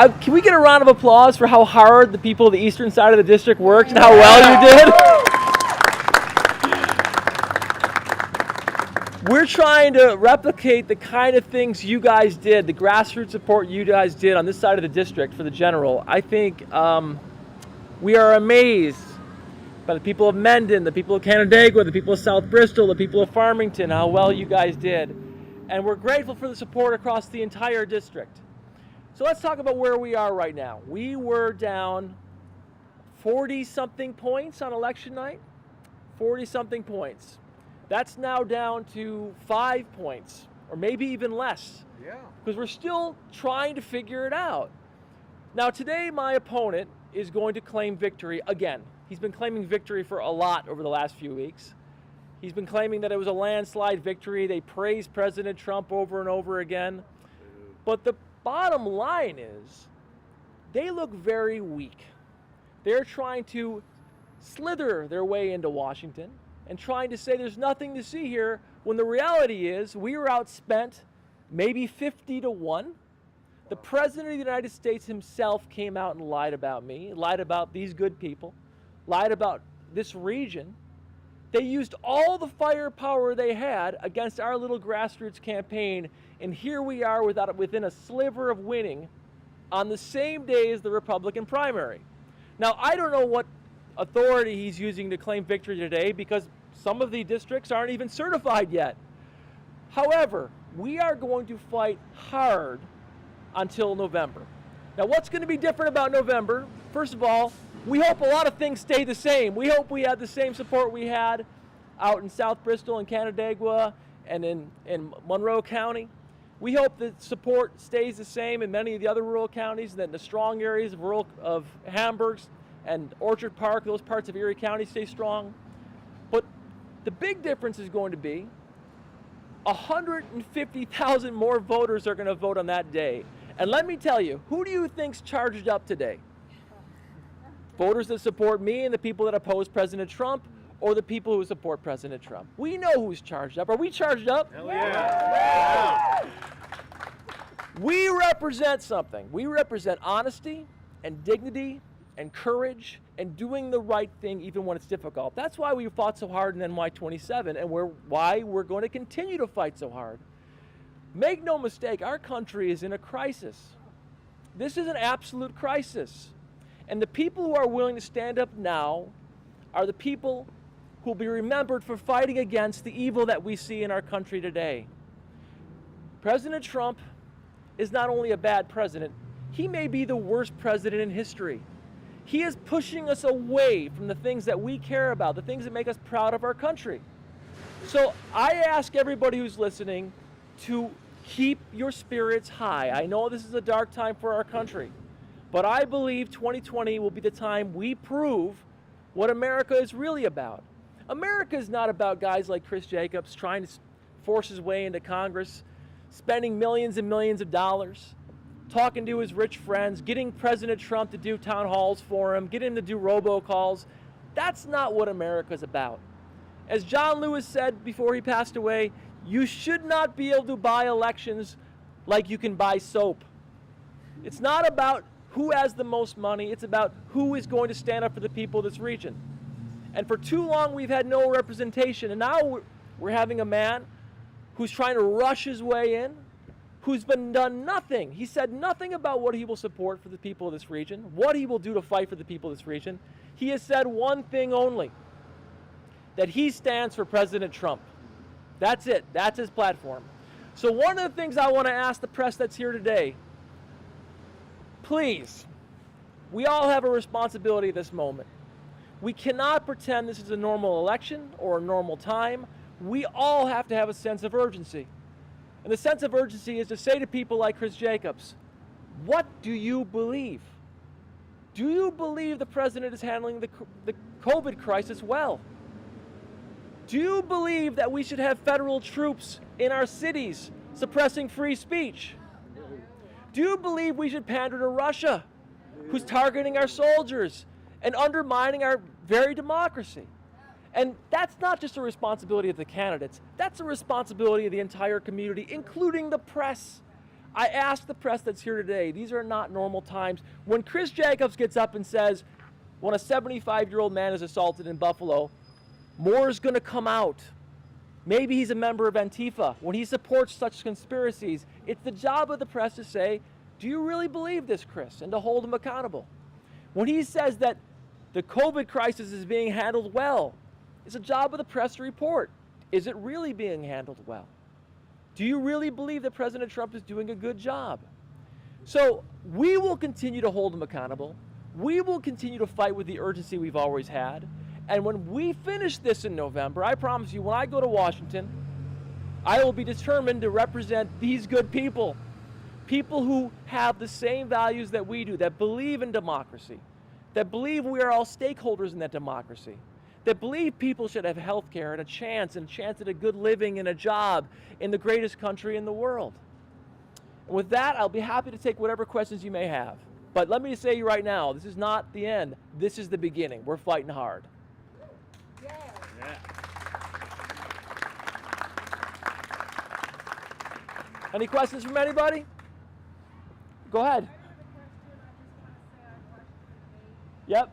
Can we get a round of applause for how hard the people of the eastern side of the district worked and how well you did? We're trying to replicate the kind of things you guys did, the grassroots support you guys did on this side of the district for the general. I think we are amazed by the people of Mendon, the people of Canandaigua, the people of South Bristol, the people of Farmington, how well you guys did. And we're grateful for the support across the entire district. So let's talk about where we are right now. We were down 40-something points on election night, 40-something points. That's now down to 5 points, or maybe even less. Yeah. Because we're still trying to figure it out. Now today, my opponent is going to claim victory again. He's been claiming victory for a lot over the last few weeks. He's been claiming that it was a landslide victory. They praised President Trump over and over again. But the bottom line is, they look very weak. They're trying to slither their way into Washington and trying to say there's nothing to see here, when the reality is we were outspent maybe 50-1. The President of the United States himself came out and lied about me, lied about these good people, lied about this region. They used all the firepower they had against our little grassroots campaign, and here we are within a sliver of winning on the same day as the Republican primary. Now, I don't know what authority he's using to claim victory today, because some of the districts aren't even certified yet. However, we are going to fight hard until November. Now, what's going to be different about November? First of all, we hope a lot of things stay the same. We hope we have the same support we had out in South Bristol and Canandaigua and in Monroe County. We hope that support stays the same in many of the other rural counties, that the strong areas of Hamburg and Orchard Park, those parts of Erie County, stay strong. But the big difference is going to be 150,000 more voters are going to vote on that day. And let me tell you, who do you think's charged up today? Voters that support me and the people that oppose President Trump, or the people who support President Trump? We know who's charged up. Are we charged up? Hell yeah. We represent something. We represent honesty and dignity and courage and doing the right thing even when it's difficult. That's why we fought so hard in NY-27, and why we're going to continue to fight so hard. Make no mistake, our country is in a crisis. This is an absolute crisis. And the people who are willing to stand up now are the people who will be remembered for fighting against the evil that we see in our country today. President Trump is not only a bad president, he may be the worst president in history. He is pushing us away from the things that we care about, the things that make us proud of our country. So I ask everybody who's listening to keep your spirits high. I know this is a dark time for our country, but I believe 2020 will be the time we prove what America is really about. America is not about guys like Chris Jacobs trying to force his way into Congress, spending millions and millions of dollars, talking to his rich friends, getting President Trump to do town halls for him, getting him to do robocalls. That's not what America's about. As John Lewis said before he passed away, you should not be able to buy elections like you can buy soap. It's not about who has the most money, it's about who is going to stand up for the people of this region. And for too long we've had no representation, and now we're having a man who's trying to rush his way in, who's done nothing. He said nothing about what he will support for the people of this region, what he will do to fight for the people of this region. He has said one thing only, that he stands for President Trump. That's it. That's his platform. So one of the things I want to ask the press that's here today, please, we all have a responsibility at this moment. We cannot pretend this is a normal election or a normal time. We all have to have a sense of urgency. And the sense of urgency is to say to people like Chris Jacobs, what do you believe? Do you believe the president is handling the COVID crisis well? Do you believe that we should have federal troops in our cities suppressing free speech? Do you believe we should pander to Russia, who's targeting our soldiers and undermining our very democracy? And that's not just a responsibility of the candidates, that's a responsibility of the entire community, including the press. I ask the press that's here today, these are not normal times. When Chris Jacobs gets up and says, when a 75-year-old man is assaulted in Buffalo, more is going to come out. Maybe he's a member of Antifa. When he supports such conspiracies, it's the job of the press to say, do you really believe this, Chris? And to hold him accountable. When he says that the COVID crisis is being handled well, it's a job of the press to report. Is it really being handled well? Do you really believe that President Trump is doing a good job? So we will continue to hold him accountable. We will continue to fight with the urgency we've always had. And when we finish this in November, I promise you, when I go to Washington, I will be determined to represent these good people. People who have the same values that we do, that believe in democracy, that believe we are all stakeholders in that democracy, that believe people should have health care and a chance at a good living and a job in the greatest country in the world. And with that, I'll be happy to take whatever questions you may have. But let me say to you right now, this is not the end. This is the beginning. We're fighting hard. Yeah. Any questions from anybody? Go ahead. I have a question. I just want to say I watched the debate Yep.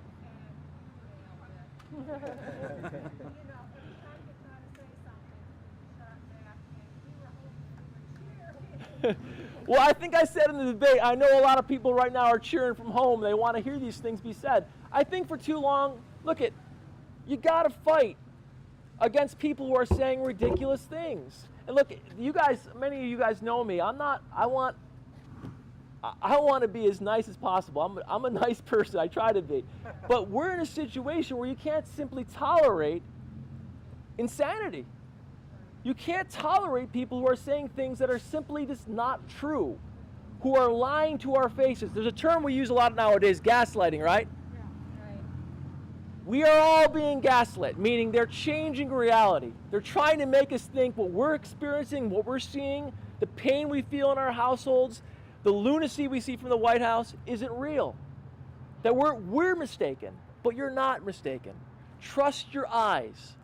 and, every time you try to say something, shot back, and we were hoping you would cheer. Well, I think I said in the debate, I know a lot of people right now are cheering from home. They want to hear these things be said. I think for too long, you got to fight against people who are saying ridiculous things. And look, you guys, many of you guys know me. I want to be as nice as possible. I'm a nice person. I try to be. But we're in a situation where you can't simply tolerate insanity. You can't tolerate people who are saying things that are simply just not true, who are lying to our faces. There's a term we use a lot nowadays, gaslighting, right? Right. We are all being gaslit, meaning they're changing reality. They're trying to make us think what we're experiencing, what we're seeing, the pain we feel in our households, the lunacy we see from the White House isn't real. That we're mistaken, but you're not mistaken. Trust your eyes.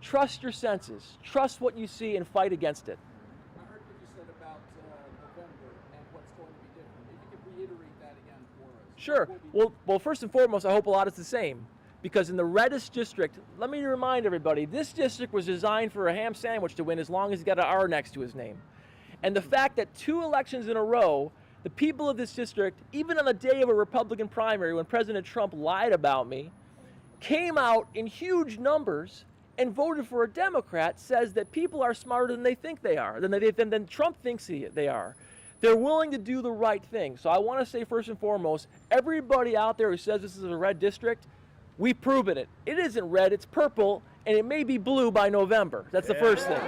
Trust your senses. Trust what you see and fight against it. I heard what you said about November and what's going to be different. If you could reiterate that again for us. Sure. What will be Well, first and foremost, I hope a lot is the same. Because in the reddest district, let me remind everybody, this district was designed for a ham sandwich to win as long as he got an R next to his name. And the fact that 2 elections in a row, the people of this district, even on the day of a Republican primary when President Trump lied about me, came out in huge numbers and voted for a Democrat, says that people are smarter than they think they are, than Trump thinks they are. They're willing to do the right thing. So I want to say first and foremost, everybody out there who says this is a red district, we've proven it. It isn't red, it's purple, and it may be blue by November. That's the first thing.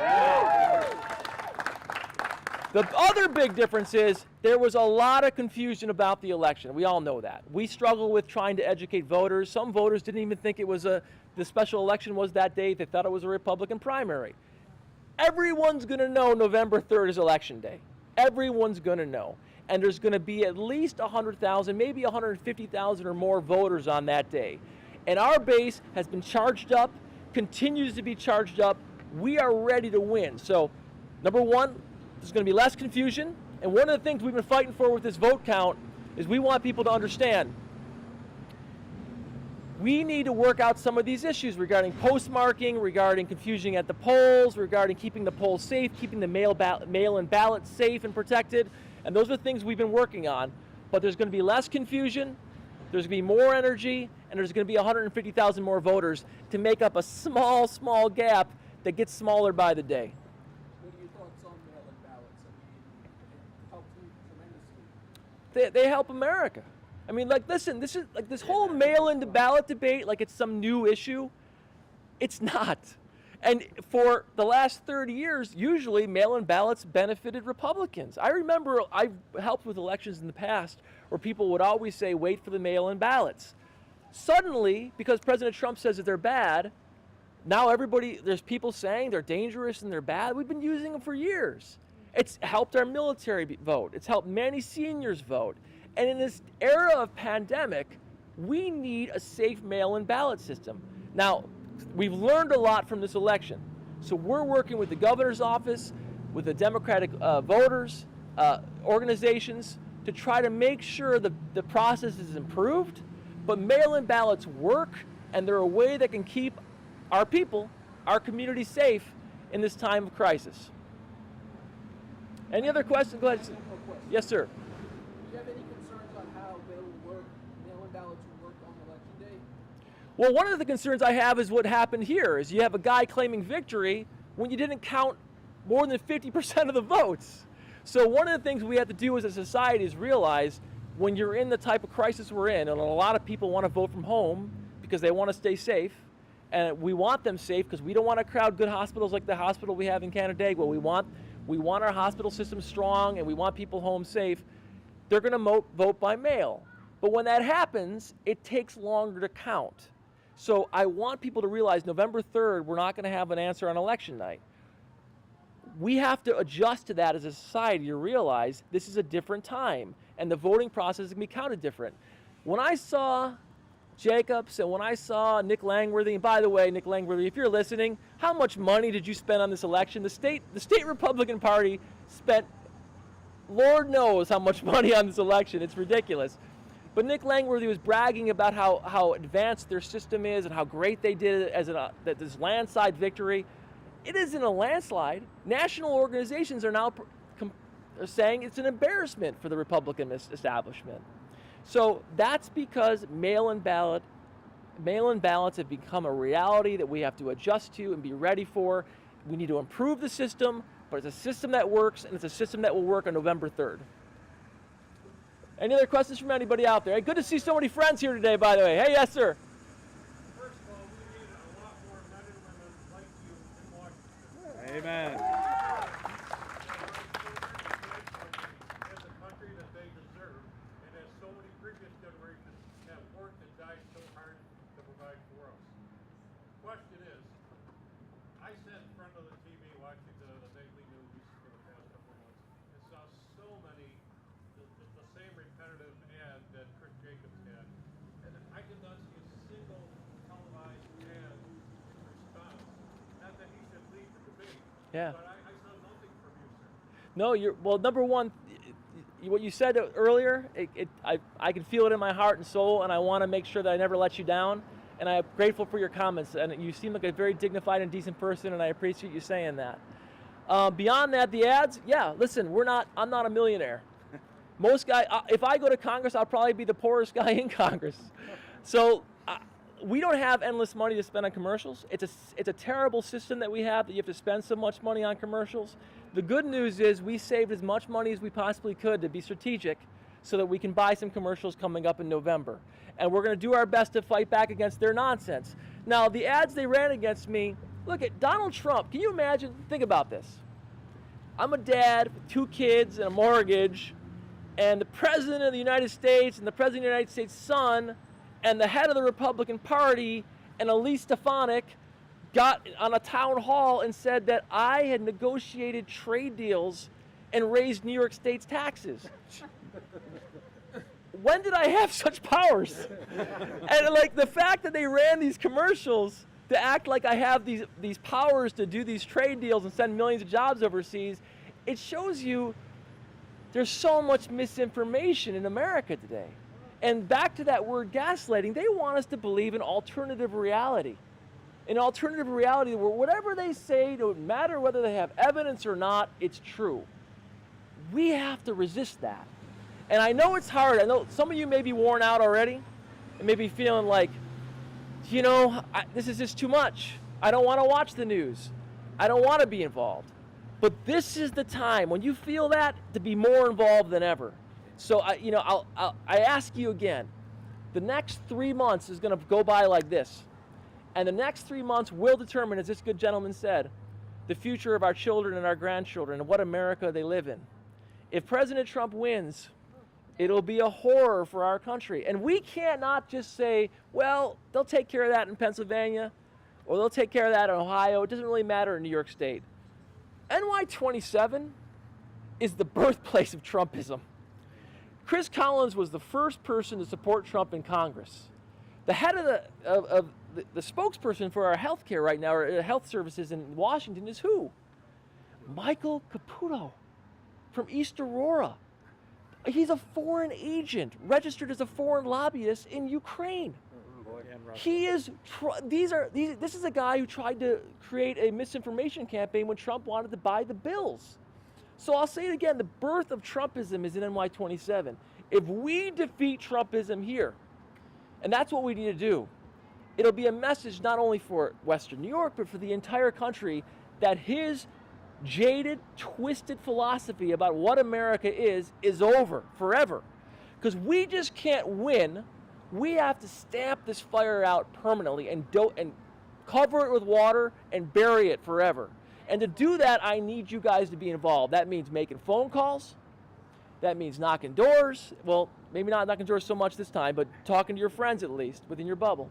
The other big difference is there was a lot of confusion about the election. We all know that. We struggle with trying to educate voters. Some voters didn't even think it was the special election was that day. They thought it was a Republican primary. Everyone's going to know November 3rd is election day. Everyone's going to know. And there's going to be at least 100,000, maybe 150,000 or more voters on that day. And our base has been charged up, continues to be charged up. We are ready to win. So, number one, there's going to be less confusion. And one of the things we've been fighting for with this vote count is we want people to understand we need to work out some of these issues regarding postmarking, regarding confusion at the polls, regarding keeping the polls safe, keeping the mail-in ballots safe and protected. And those are things we've been working on. But there's going to be less confusion, there's going to be more energy, and there's going to be 150,000 more voters to make up a small, small gap that gets smaller by the day. What are your thoughts on mail-in ballots? I mean, it helped you tremendously. They help America. I mean, listen, this is this whole mail-in ballot debate, like it's some new issue. It's not. And for the last 30 years, usually mail-in ballots benefited Republicans. I remember I've helped with elections in the past where people would always say, wait for the mail-in ballots. Suddenly, because President Trump says that they're bad, now there's people saying they're dangerous and they're bad. We've been using them for years. It's helped our military vote. It's helped many seniors vote. And in this era of pandemic, we need a safe mail-in ballot system. Now, we've learned a lot from this election. So we're working with the governor's office, with the Democratic voters, organizations to try to make sure the process is improved, but mail-in ballots work, and they're a way that can keep our people, our community safe in this time of crisis. Any other questions? Go ahead. Yes, sir. Do you have any concerns on how mail-in ballots will work on election day? Well, one of the concerns I have is what happened here is you have a guy claiming victory when you didn't count more than 50% of the votes. So one of the things we have to do as a society is realize when you're in the type of crisis we're in, and a lot of people want to vote from home because they want to stay safe, and we want them safe because we don't want to crowd good hospitals like the hospital we have in Canandaigua. We want our hospital system strong, and we want people home safe. They're going to vote by mail. But when that happens, it takes longer to count. So I want people to realize November 3rd, we're not going to have an answer on election night. We have to adjust to that as a society to realize this is a different time, and the voting process can be counted different. When I saw Jacobs and when I saw Nick Langworthy, and by the way, Nick Langworthy, if you're listening, how much money did you spend on this election? The state Republican Party spent, Lord knows how much money on this election. It's ridiculous. But Nick Langworthy was bragging about how advanced their system is and how great they did it as that this landslide victory. It isn't a landslide. National organizations are now saying it's an embarrassment for the Republican establishment. So that's because mail-in ballots have become a reality that we have to adjust to and be ready for. We need to improve the system, but it's a system that works, and it's a system that will work on November 3rd. Any other questions from anybody out there? Hey, good to see so many friends here today, by the way. Hey, yes, sir. First of all, we need a lot more men and women like you in Washington. Amen. As a country that they deserve, and as so many previous generations have worked and died so hard to provide for us. Question is, I sat in front of the TV watching the nightly news for the past couple of months and saw so many the same repetitive ad that Chris Jacobs had, and I did not see a single televised ad in response. Not that he should lead the debate, Yeah. but I saw nothing from you, sir. No, well, number one, what you said earlier, I can feel it in my heart and soul, and I want to make sure that I never let you down. And I'm grateful for your comments, and you seem like a very dignified and decent person, and I appreciate you saying that. Beyond that, the ads, yeah, listen, I'm not a millionaire. Most guys, if I go to Congress, I'll probably be the poorest guy in Congress. So we don't have endless money to spend on commercials. It's a terrible system that we have, that you have to spend so much money on commercials. The good news is we saved as much money as we possibly could to be strategic so that we can buy some commercials coming up in November. And we're going to do our best to fight back against their nonsense. Now, the ads they ran against me, look at Donald Trump. Can you imagine? Think about this. I'm a dad with 2 kids and a mortgage, and the President of the United States and the President of the United States' son and the head of the Republican Party and Elise Stefanik got on a town hall and said that I had negotiated trade deals and raised New York State's taxes. When did I have such powers? And like the fact that they ran these commercials to act like I have these powers to do these trade deals and send millions of jobs overseas, it shows you there's so much misinformation in America today. And back to that word gaslighting, they want us to believe in alternative reality. An alternative reality where whatever they say, no matter whether they have evidence or not, it's true. We have to resist that. And I know it's hard. I know some of you may be worn out already and may be feeling like, this is just too much. I don't want to watch the news. I don't want to be involved. But this is the time when you feel that to be more involved than ever. So I ask you again. The next 3 months is going to go by like this, and the next 3 months will determine, as this good gentleman said, the future of our children and our grandchildren and what America they live in. If President Trump wins, it'll be a horror for our country, and we can't not just say, well, they'll take care of that in Pennsylvania, or they'll take care of that in Ohio. It doesn't really matter in New York State. NY-27 is the birthplace of Trumpism. Chris Collins was the first person to support Trump in Congress. The head of the spokesperson for our health care right now, or health services in Washington, is who? Michael Caputo from East Aurora. He's a foreign agent, registered as a foreign lobbyist in Ukraine. He is. This is a guy who tried to create a misinformation campaign when Trump wanted to buy the bills. So I'll say it again: the birth of Trumpism is in NY-27. If we defeat Trumpism here, and that's what we need to do, it'll be a message not only for Western New York, but for the entire country that his jaded, twisted philosophy about what America is over forever. Because we just can't win. We have to stamp this fire out permanently and cover it with water and bury it forever. And to do that, I need you guys to be involved. That means making phone calls. That means knocking doors. Well, maybe not knocking doors so much this time, but talking to your friends at least within your bubble.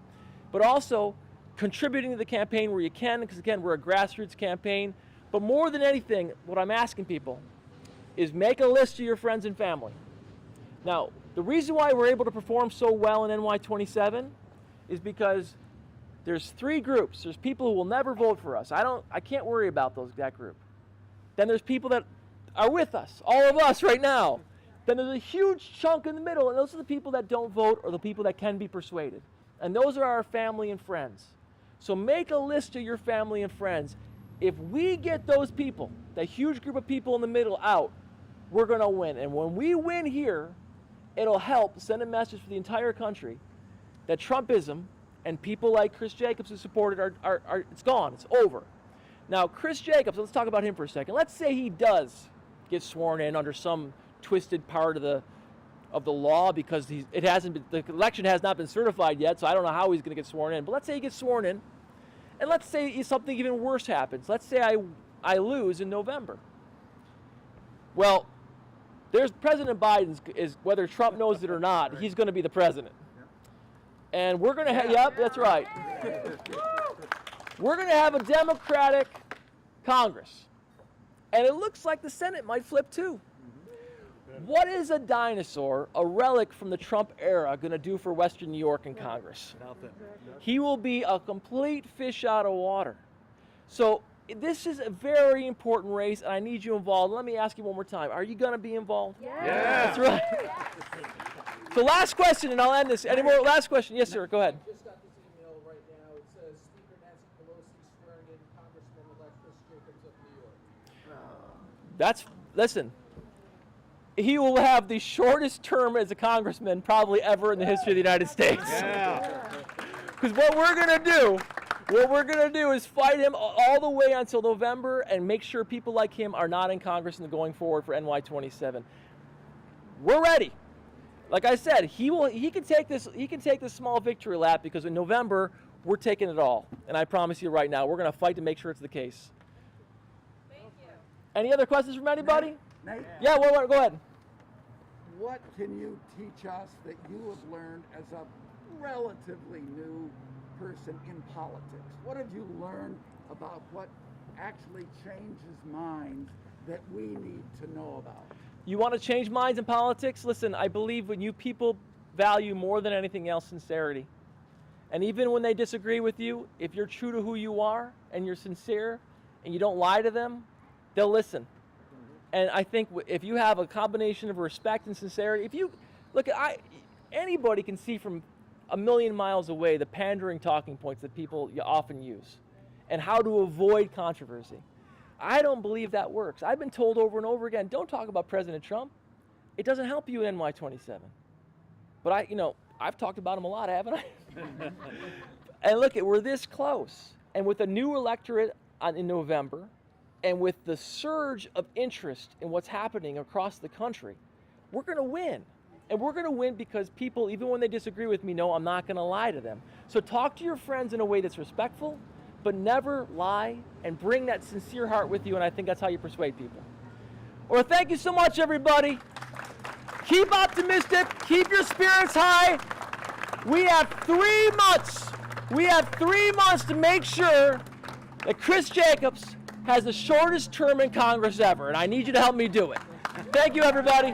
But also contributing to the campaign where you can, because again, we're a grassroots campaign. But more than anything, what I'm asking people is make a list of your friends and family. Now, the reason why we're able to perform so well in NY-27 is because there's three groups. There's people who will never vote for us. I can't worry about that group. Then there's people that are with us, all of us right now. Then there's a huge chunk in the middle, and those are the people that don't vote or the people that can be persuaded. And those are our family and friends. So make a list of your family and friends. If we get those people, that huge group of people in the middle out, we're going to win. And when we win here, it'll help send a message for the entire country that Trumpism and people like Chris Jacobs who supported are it's gone, it's over. Now, Chris Jacobs, let's talk about him for a second. Let's say he does get sworn in under some twisted part of the law because the election has not been certified yet, so I don't know how he's going to get sworn in. But let's say he gets sworn in, and let's say something even worse happens. Let's say I lose in November. Well, there's President Biden is whether Trump knows it or not, he's going to be the president. And we're going to have, yep, that's right. We're going to have a Democratic Congress. And it looks like the Senate might flip too. What is a dinosaur, a relic from the Trump era, going to do for Western New York and Congress? Nothing. He will be a complete fish out of water. So this is a very important race, and I need you involved. Let me ask you one more time. Are you going to be involved? Yeah. That's right. So last question, and I'll end this. Any more? Last question. Yes, sir. Go ahead. I just got this email right now. It says Speaker Nancy Pelosi swearing in Congressman-elect Chris Jacobs of New York. Listen, he will have the shortest term as a congressman probably ever in the history of the United States. Because what we're going to do is fight him all the way until November and make sure people like him are not in Congress and going forward for NY-27. We're ready. Like I said, he can take this small victory lap because in November we're taking it all. And I promise you right now, we're going to fight to make sure it's the case. Thank you. Any other questions from anybody? Nate, Yeah, well, go ahead. what can you teach us that you have learned as a relatively new person in politics? What have you learned about what actually changes minds that we need to know about? You want to change minds in politics? Listen, I believe when you people value more than anything else sincerity. And even when they disagree with you, if you're true to who you are and you're sincere and you don't lie to them, they'll listen. And I think if you have a combination of respect and sincerity, if you look, anybody can see from a million miles away the pandering talking points that people often use and how to avoid controversy. I don't believe that works. I've been told over and over again, don't talk about President Trump. It doesn't help you in NY-27. But I've talked about him a lot, haven't I? And look, we're this close. And with a new electorate in November, and with the surge of interest in what's happening across the country, we're going to win. And we're going to win because people, even when they disagree with me, know I'm not going to lie to them. So talk to your friends in a way that's respectful, but never lie, and bring that sincere heart with you, and I think that's how you persuade people. Well, thank you so much, everybody. Keep optimistic. Keep your spirits high. We have 3 months. We have 3 months to make sure that Chris Jacobs has the shortest term in Congress ever, and I need you to help me do it. Thank you, everybody.